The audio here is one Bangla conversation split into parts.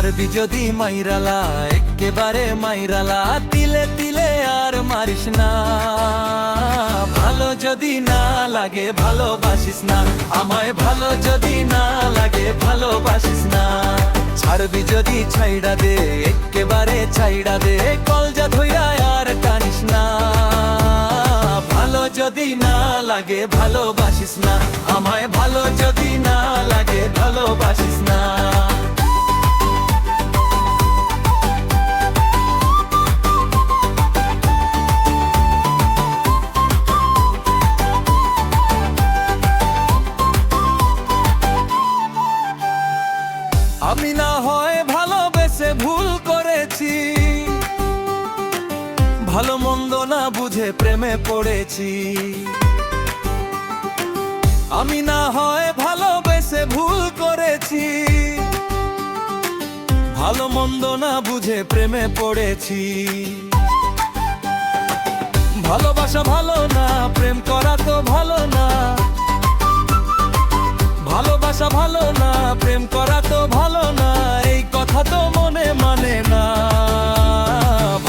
মারবি যদি মাইরালা, একেবারে মাইরালা, তিলে তিলে আর মারিস না। ভালো যদি না লাগে ভালোবাসিস না, আমায় ভালো যদি না লাগে ভালোবাসিস না। ছাড়বি যদি ছাইড়া দে, একেবারে ছাইড়া দে, কলজা ধইরা আর টানিস না। ভালো যদি না লাগে ভালোবাসিস না, আমায় ভালো যদি না লাগে ভালোবাসিস না। আমি না হয় ভালোবেসে ভুল করেছি, ভালো মন্দ না বুঝে প্রেমে পড়েছি। আমি না হয় ভালোবেসে ভুল করেছি, ভালো মন্দ না বুঝে প্রেমে পড়েছি। ভালোবাসা ভালো না, প্রেম করা তো ভালো না। ভালোবাসা ভালো না, প্রেম করা তো ভালো না, এই কথা তো মনে মানে না।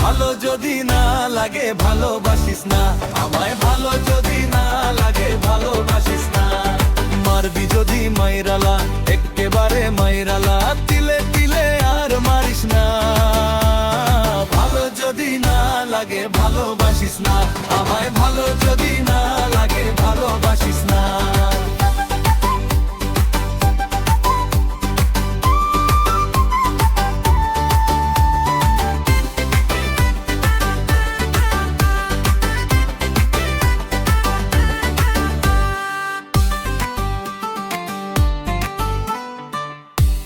ভালো যদি না লাগে ভালোবাসিস না, আমায় ভালো যদি না লাগে ভালোবাসিস না। মারবি যদি মাইরালা, একেবারে মাইরালা, তিলে তিলে আর মারিস না। ভালো যদি না লাগে ভালোবাসিস না, আমায় ভালো যদি না লাগে ভালোবাসিস না।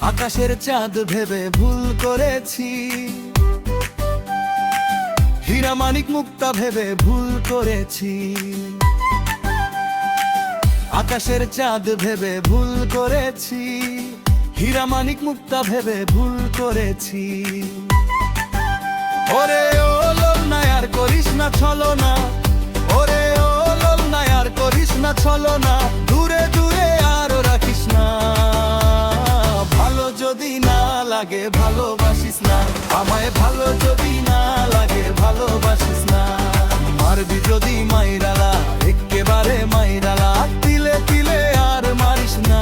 আকাশের চাঁদ ভেবে ভুল করেছি, হীরা মানিক মুক্তা ভেবে ভুল করেছি। আকাশের চাঁদ ভেবে ভুল করেছি, হীরা মানিক মুক্তা ভেবে ভুল করেছি। ওরে ও লোল না আর করিস না ছলো না, ওরে ও লোল না আর করিস না ছলো না, দূরে দূরে আর রাখিস না। ভালো যদি না লাগে ভালোবাসিস না, আমায় ভালো যদি না লাগে ভালোবাসিস না। মারবি যদি মাইরালা, একেবারে মাইরালা, তিলে তিলে আর মারিস না।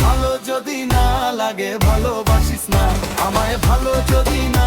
ভালো যদি না লাগে ভালোবাসিস না, আমায় ভালো যদি না